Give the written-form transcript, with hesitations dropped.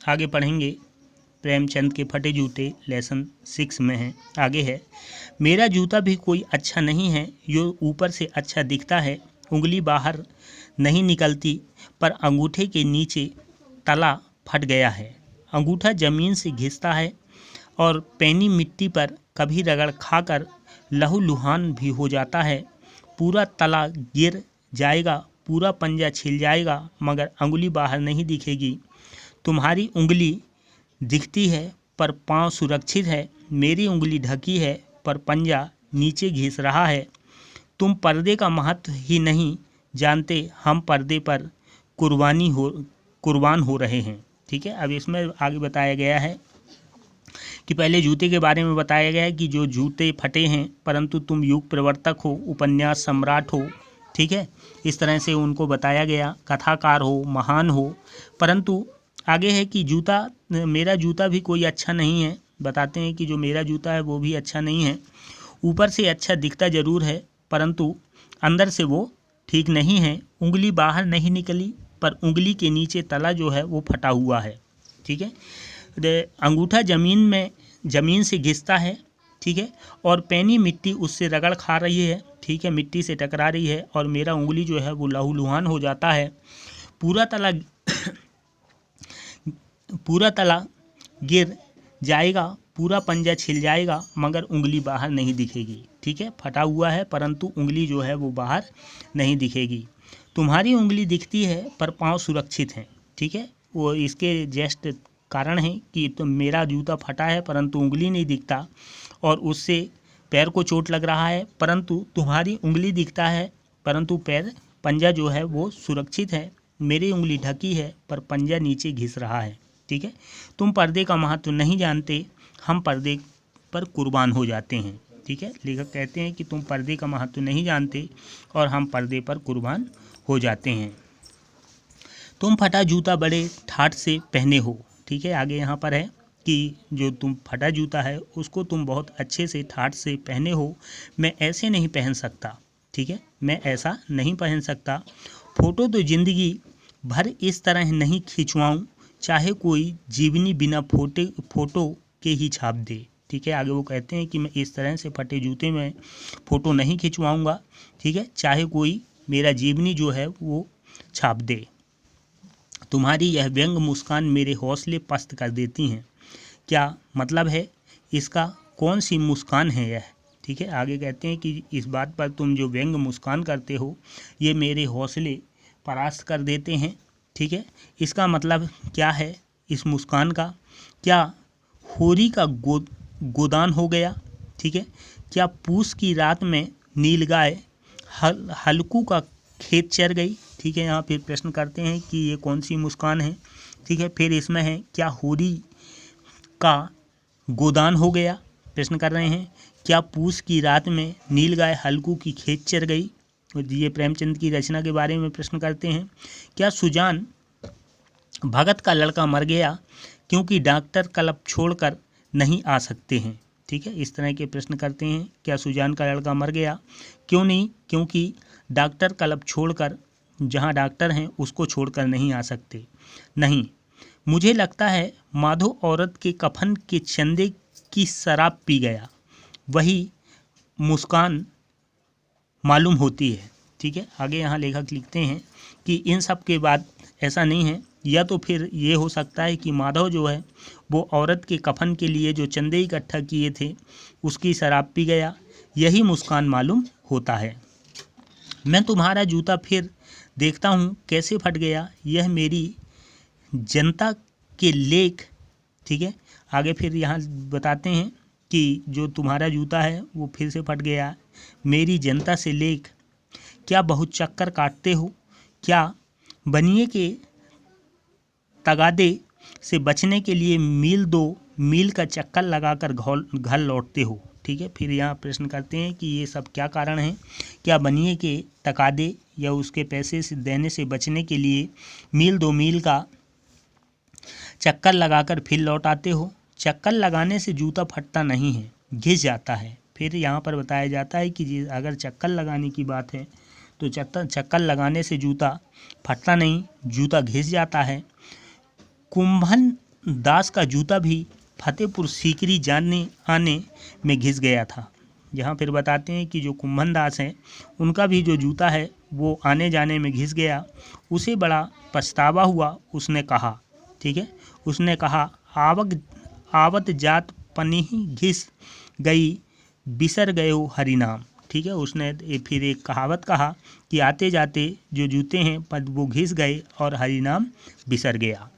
आगे पढ़ेंगे। प्रेमचंद के फटे जूते लेसन 6 में है। आगे है, मेरा जूता भी कोई अच्छा नहीं है, यो ऊपर से अच्छा दिखता है, उंगली बाहर नहीं निकलती, पर अंगूठे के नीचे तला फट गया है। अंगूठा ज़मीन से घिसता है और पैनी मिट्टी पर कभी रगड़ खाकर लहूलुहान भी हो जाता है। पूरा तला गिर जाएगा, पूरा पंजा छिल जाएगा, मगर अंगुली बाहर नहीं दिखेगी। तुम्हारी उंगली दिखती है पर पाँव सुरक्षित है, मेरी उंगली ढकी है पर पंजा नीचे घिस रहा है। तुम पर्दे का महत्व ही नहीं जानते, हम पर्दे पर कुर्बान हो रहे हैं। ठीक है, अब इसमें आगे बताया गया है कि पहले जूते के बारे में बताया गया है कि जो जूते फटे हैं, परंतु तुम युग प्रवर्तक हो, उपन्यास सम्राट हो। ठीक है, इस तरह से उनको बताया गया, कथाकार हो, महान हो। परंतु आगे है कि मेरा जूता भी कोई अच्छा नहीं है। बताते हैं कि जो मेरा जूता है वो भी अच्छा नहीं है, ऊपर से अच्छा दिखता ज़रूर है, परंतु अंदर से वो ठीक नहीं है। उंगली बाहर नहीं निकली, पर उंगली के नीचे तला जो है वो फटा हुआ है। ठीक है, अंगूठा ज़मीन से घिसता है। ठीक है, और पैनी मिट्टी उससे रगड़ खा रही है। ठीक है, मिट्टी से टकरा रही है और मेरा उंगली जो है वो लहूलुहान हो जाता है। पूरा तला गिर जाएगा, पूरा पंजा छिल जाएगा, मगर उंगली बाहर नहीं दिखेगी। ठीक है, फटा हुआ है परंतु उंगली जो है वो बाहर नहीं दिखेगी। तुम्हारी उंगली दिखती है पर पाँव सुरक्षित हैं। ठीक है, वो इसके जस्ट कारण है कि तो मेरा जूता फटा है परंतु उंगली नहीं दिखता और उससे पैर को चोट लग रहा है, परंतु तुम्हारी उंगली दिखता है परंतु पंजा जो है वो सुरक्षित है। मेरी उंगली ढकी है पर पंजा नीचे घिस रहा है। ठीक है, तुम पर्दे का महत्व नहीं जानते, हम पर्दे पर कुर्बान हो जाते हैं। ठीक है, लेखक कहते हैं कि तुम पर्दे का महत्व नहीं जानते और हम पर्दे पर कुर्बान हो जाते हैं। तुम फटा जूता बड़े ठाठ से पहने हो। ठीक है, आगे यहाँ पर है कि जो तुम फटा जूता है उसको तुम बहुत अच्छे से ठाठ से पहने हो, मैं ऐसे नहीं पहन सकता। ठीक है, मैं ऐसा नहीं पहन सकता। फ़ोटो तो ज़िंदगी भर इस तरह नहीं खिंचवाऊँ, चाहे कोई जीवनी बिना फ़ोटो के ही छाप दे। ठीक है, आगे वो कहते हैं कि मैं इस तरह से फटे जूते में फ़ोटो नहीं खिंचवाऊँगा। ठीक है, चाहे कोई मेरा जीवनी जो है वो छाप दे। तुम्हारी यह व्यंग मुस्कान मेरे हौसले पस्त कर देती हैं। क्या मतलब है इसका, कौन सी मुस्कान है यह? ठीक है, आगे कहते हैं कि इस बात पर तुम जो व्यंग मुस्कान करते हो ये मेरे हौसले परास्त कर देते हैं। ठीक है, इसका मतलब क्या है इस मुस्कान का? क्या होरी का गोदान हो गया? ठीक है, क्या पूस की रात में नीलगाय हल्कू का खेत चर गई? ठीक है, यहाँ फिर प्रश्न करते हैं कि ये कौन सी मुस्कान है। ठीक है, फिर इसमें है क्या होरी का गोदान हो गया? प्रश्न कर रहे हैं क्या पूस की रात में नीलगाय हल्कू की खेत चर गई? ये प्रेमचंद की रचना के बारे में प्रश्न करते हैं। क्या सुजान भगत का लड़का मर गया क्योंकि डॉक्टर क्लब छोड़कर नहीं आ सकते हैं? ठीक है, इस तरह के प्रश्न करते हैं। क्या सुजान का लड़का मर गया, क्यों नहीं? क्योंकि डॉक्टर क्लब छोड़कर, जहाँ डॉक्टर हैं उसको छोड़कर नहीं आ सकते। नहीं, मुझे लगता है माधो औरत के कफन के चंदे की शराब पी गया, वही मुस्कान मालूम होती है। ठीक है, आगे यहाँ लेखक लिखते हैं कि इन सब के बाद ऐसा नहीं है, या तो फिर ये हो सकता है कि माधव जो है वो औरत के कफन के लिए जो चंदे इकट्ठा किए थे उसकी शराब पी गया, यही मुस्कान मालूम होता है। मैं तुम्हारा जूता फिर देखता हूँ कैसे फट गया, यह मेरी जनता के लेख। ठीक है, आगे फिर यहाँ बताते हैं कि जो तुम्हारा जूता है वो फिर से फट गया, मेरी जनता से लेख। क्या बहुत चक्कर काटते हो? क्या बनिए के तगादे से बचने के लिए मील 2 मील का चक्कर लगाकर घर लौटते हो? ठीक है, फिर यहाँ प्रश्न करते हैं कि ये सब क्या कारण है। क्या बनिए के तकादे या उसके पैसे से देने से बचने के लिए मील 2 मील का चक्कर लगाकर फिर लौट आते हो? चक्कर लगाने से जूता फटता नहीं है, घिस जाता है। फिर यहाँ पर बताया जाता है कि अगर चक्कर लगाने की बात है तो चक्कर लगाने से जूता फटता नहीं, जूता घिस जाता है। कुंभन दास का जूता भी फतेहपुर सीकरी जाने आने में घिस गया था। यहाँ फिर बताते हैं कि जो कुंभन दास हैं उनका भी जो जूता है वो आने जाने में घिस गया, उसे बड़ा पछतावा हुआ। उसने कहा, ठीक है, उसने कहा आवत जात पनिही घिस गई बिसर गयो हरिनाम। ठीक है, उसने फिर एक कहावत कहा कि आते जाते जो जूते हैं पर वो घिस गए और हरिनाम बिसर गया।